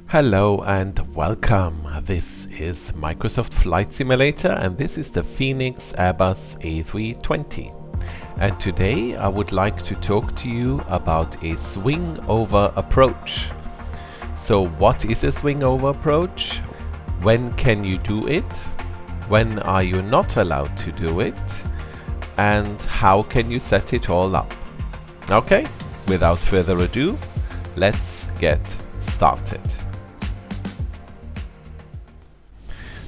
Hello and welcome. This is Microsoft Flight Simulator and this is the Phoenix Airbus A320. And today I would like to talk to you about a swing over approach. So what is a swing over approach? When can you do it? When are you not allowed to do it? And how can you set it all up? Okay, without further ado, let's get started.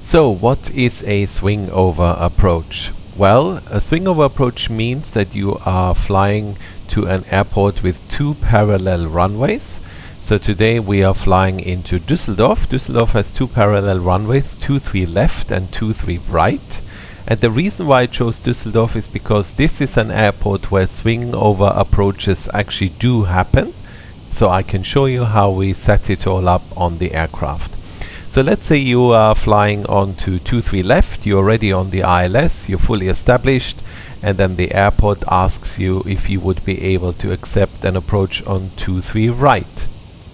So what is a swing over approach? Well, a swing over approach means that you are flying to an airport with two parallel runways. So today we are flying into Düsseldorf. Düsseldorf has two parallel runways, 23 left and 23 right. And the reason why I chose Düsseldorf is because this is an airport where swing over approaches actually do happen. So I can show you how we set it all up on the aircraft. So let's say you are flying on to 23 left, you're already on the ILS, you're fully established, and then the airport asks you if you would be able to accept an approach on 23 right.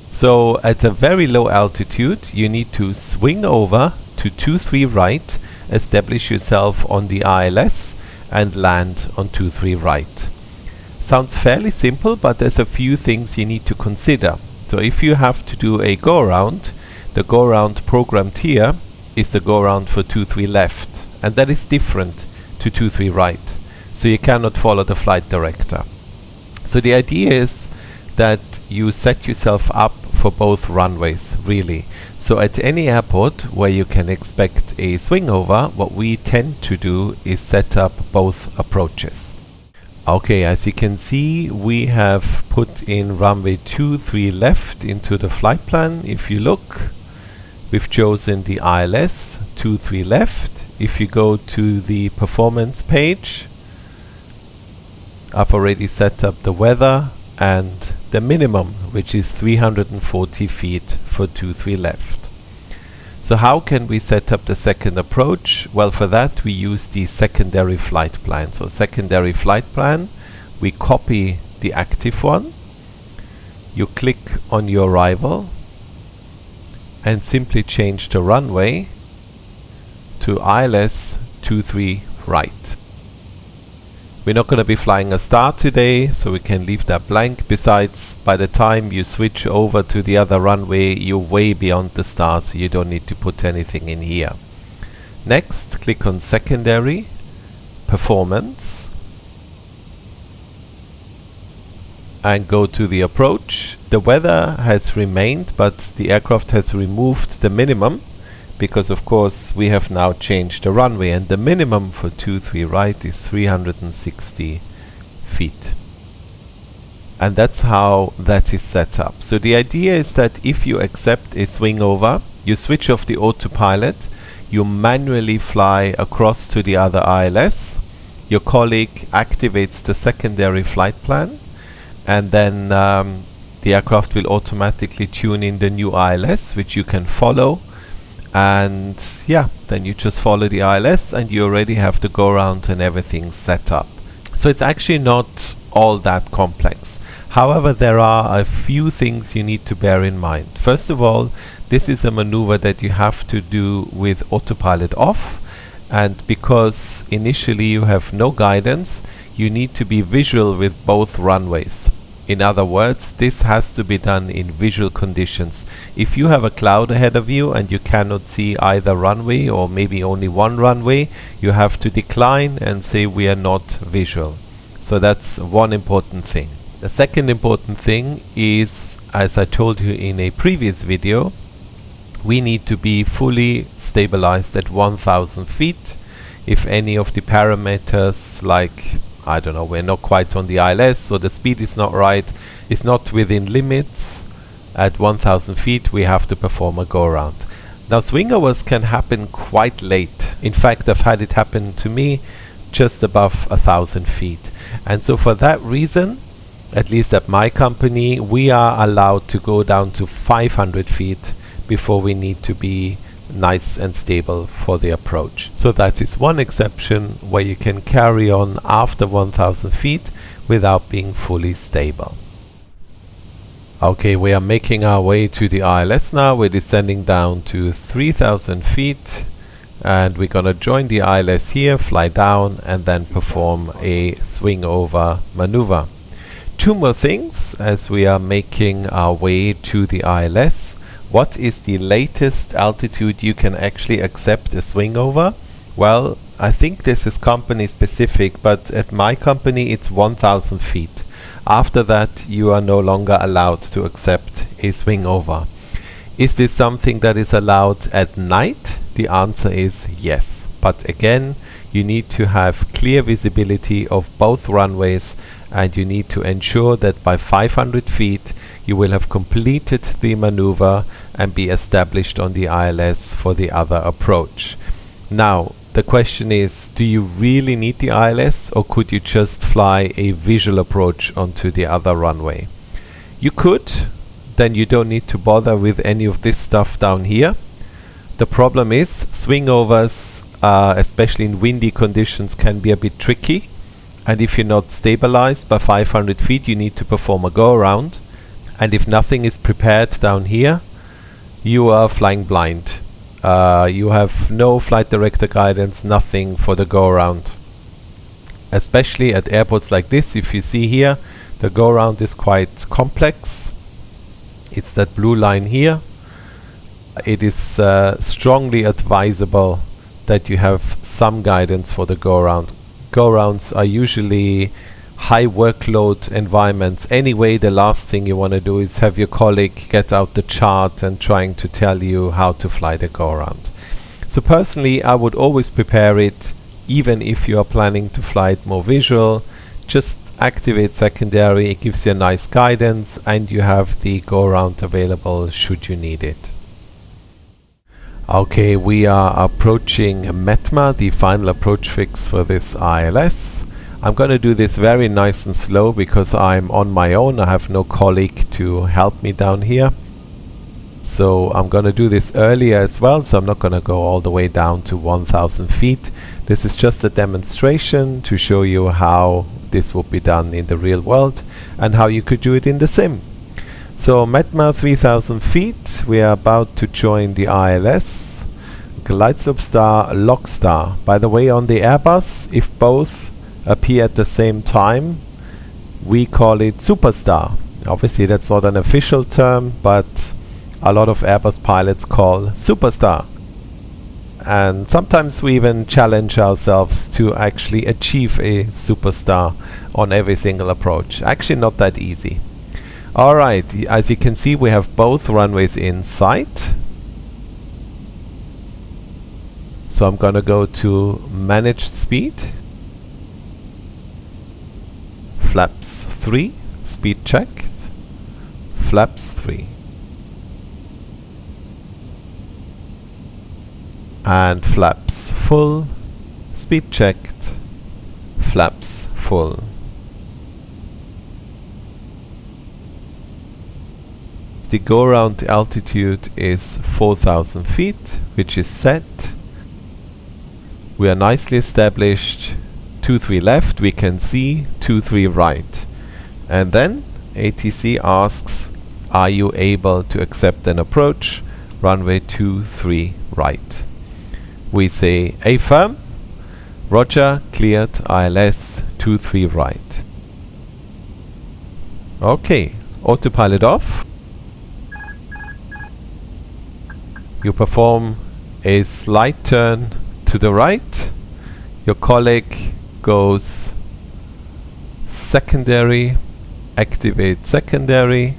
So at a very low altitude, you need to swing over to 23 right, establish yourself on the ILS, and land on 23 right. Sounds fairly simple, but there's a few things you need to consider. So if you have to do a go-around, the go-around programmed here is the go-around for 23 left, and that is different to 23 right. So you cannot follow the flight director. So the idea is that you set yourself up for both runways, really. So at any airport where you can expect a swing over, what we tend to do is set up both approaches. Okay, as you can see, we have put in runway 23 left into the flight plan. If you look, we've chosen the ILS 23 left. If you go to the performance page, I've already set up the weather and the minimum, which is 340 feet for 23 left. So how can we set up the second approach? Well, for that we use the secondary flight plan. So secondary flight plan, we copy the active one, you click on your arrival and simply change the runway to ILS 23 right. We're not going to be flying a star today, so we can leave that blank. Besides, by the time you switch over to the other runway, you're way beyond the star, so you don't need to put anything in here. Next, click on secondary, performance, and go to the approach. The weather has remained, but the aircraft has removed the minimum, because of course we have now changed the runway, and the minimum for 23 right is 360 feet. And that's how that is set up. So the idea is that if you accept a swing over, you switch off the autopilot, you manually fly across to the other ILS, your colleague activates the secondary flight plan, and then the aircraft will automatically tune in the new ILS, which you can follow. And yeah, then you just follow the ILS and you already have to go around and everything set up. So it's actually not all that complex. However, there are a few things you need to bear in mind. First of all, this is a maneuver that you have to do with autopilot off, and because initially you have no guidance, you need to be visual with both runways. In other words, this has to be done in visual conditions. If you have a cloud ahead of you and you cannot see either runway, or maybe only one runway, you have to decline and say we are not visual. So that's one important thing. The second important thing is, as I told you in a previous video, we need to be fully stabilized at 1000 feet. If any of the parameters, like I don't know, we're not quite on the ILS, so the speed is not right, it's not within limits, at 1000 feet we have to perform a go-around. Now swingovers can happen quite late. In fact, I've had it happen to me just above 1000 feet. And so for that reason, at least at my company, we are allowed to go down to 500 feet before we need to be nice and stable for the approach. So that is one exception where you can carry on after 1000 feet without being fully stable. Okay, we are making our way to the ILS now. We're descending down to 3,000 feet and we're gonna join the ILS here, fly down and then perform a swing over maneuver. Two more things as we are making our way to the ILS. What is the latest altitude you can actually accept a swing over? Well, I think this is company specific, but at my company it's 1,000 feet. After that you are no longer allowed to accept a swing over. Is this something that is allowed at night? The answer is yes. But again, you need to have clear visibility of both runways and you need to ensure that by 500 feet you will have completed the maneuver and be established on the ILS for the other approach. Now, the question is, do you really need the ILS or could you just fly a visual approach onto the other runway? You could, then you don't need to bother with any of this stuff down here. The problem is swing overs, especially in windy conditions, can be a bit tricky, and if you're not stabilized by 500 feet you need to perform a go around, and if nothing is prepared down here you are flying blind. You have no flight director guidance, nothing for the go around. Especially at airports like this, if you see here, the go around is quite complex. It's that blue line here. It is strongly advisable that you have some guidance for the go around. Go arounds are usually high workload environments. Anyway, the last thing you want to do is have your colleague get out the chart and trying to tell you how to fly the go around. So personally, I would always prepare it, even if you are planning to fly it more visual. Just activate secondary, it gives you a nice guidance and you have the go around available should you need it. Okay, we are approaching METMA, the final approach fix for this ILS. I'm going to do this very nice and slow because I'm on my own. I have no colleague to help me down here. So I'm going to do this earlier as well, so I'm not going to go all the way down to 1,000 feet. This is just a demonstration to show you how this would be done in the real world and how you could do it in the sim. So METMA 3,000 feet, we are about to join the ILS. GlideSlopestar, LogStar. By the way, on the Airbus, if both appear at the same time, we call it Superstar. Obviously that's not an official term, but a lot of Airbus pilots call Superstar. And sometimes we even challenge ourselves to actually achieve a Superstar on every single approach. Actually not that easy. Alright, as you can see we have both runways in sight. So I'm gonna go to managed speed. Flaps 3, speed checked. Flaps 3. And flaps full, speed checked. Flaps full. The go-around altitude is 4,000 feet, which is set. We are nicely established. 23 left, we can see 23 right. And then ATC asks, are you able to accept an approach? Runway 23 right. We say affirm. Roger, cleared, ILS 23 right. Okay, autopilot off. You perform a slight turn to the right. Your colleague goes secondary, activate secondary.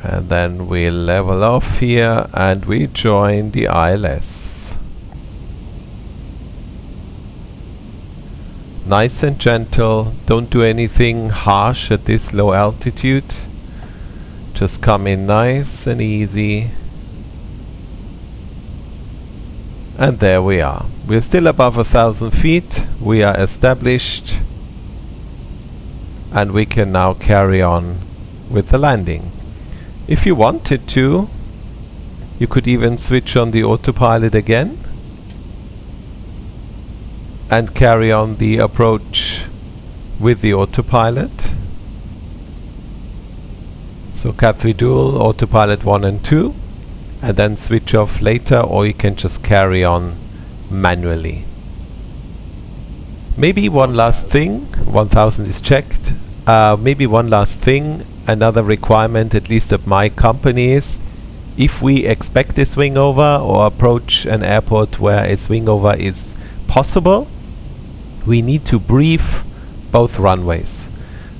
And then we level off here and we join the ILS. Nice and gentle, don't do anything harsh at this low altitude. Just come in nice and easy. And there we are. We're still above 1,000 feet. We are established. And we can now carry on with the landing. If you wanted to, you could even switch on the autopilot again and carry on the approach with the autopilot. So Cat 3 Dual, autopilot 1 and 2, and then switch off later, or you can just carry on manually. Maybe one last thing, 1000 is checked. Maybe one last thing, another requirement, at least at my company, is if we expect a swing over or approach an airport where a swing over is possible, we need to brief both runways.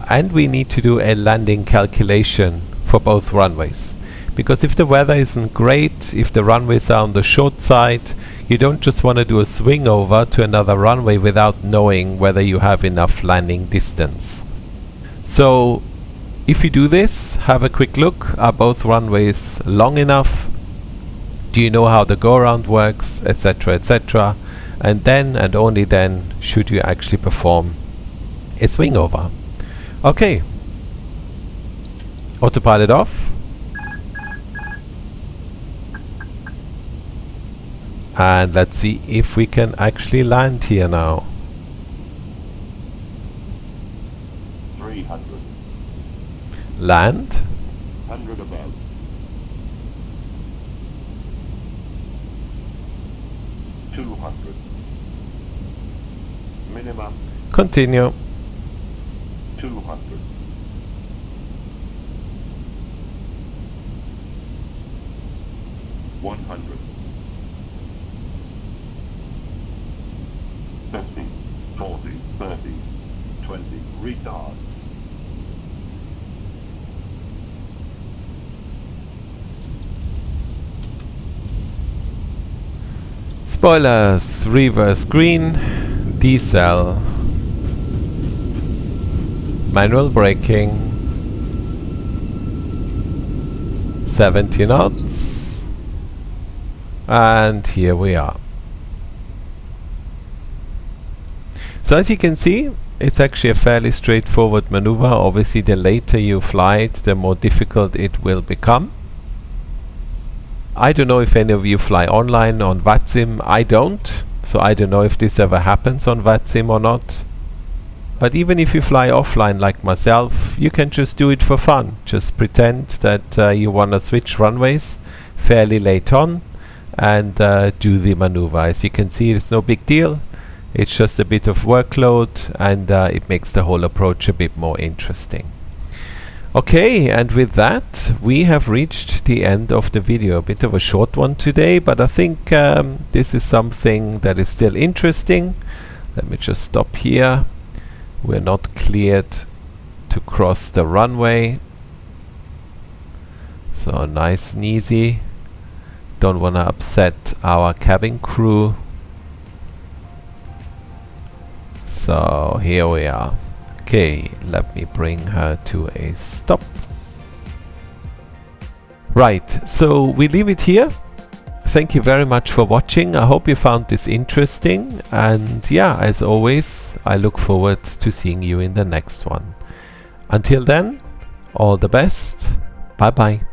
And we need to do a landing calculation for both runways. Because if the weather isn't great, if the runways are on the short side, you don't just want to do a swing over to another runway without knowing whether you have enough landing distance. So if you do this, have a quick look. Are both runways long enough? Do you know how the go-around works, etc., etc.? And then, and only then, should you actually perform a swing over. Okay. Autopilot off. And let's see if we can actually land here now. 300. Land. 100 above. 200. Minimum. Continue. 200. 100. 50, 40, 30, 20, retard. Spoilers, reverse green, decel, manual braking, 70 knots, and here we are. So as you can see, it's actually a fairly straightforward maneuver. Obviously the later you fly it, the more difficult it will become. I don't know if any of you fly online on VATSIM. I don't, so I don't know if this ever happens on VATSIM or not. But even if you fly offline like myself, you can just do it for fun. Just pretend that you want to switch runways fairly late on and do the maneuver. As you can see, it's no big deal. It's just a bit of workload, and it makes the whole approach a bit more interesting. Okay, and with that we have reached the end of the video. A bit of a short one today, but I think this is something that is still interesting. Let me just stop here. We're not cleared to cross the runway, so nice and easy. Don't want to upset our cabin crew. So here we are. Okay, let me bring her to a stop. Right, so we leave it here. Thank you very much for watching. I hope you found this interesting, and yeah, as always, I look forward to seeing you in the next one. Until then, all the best. Bye bye.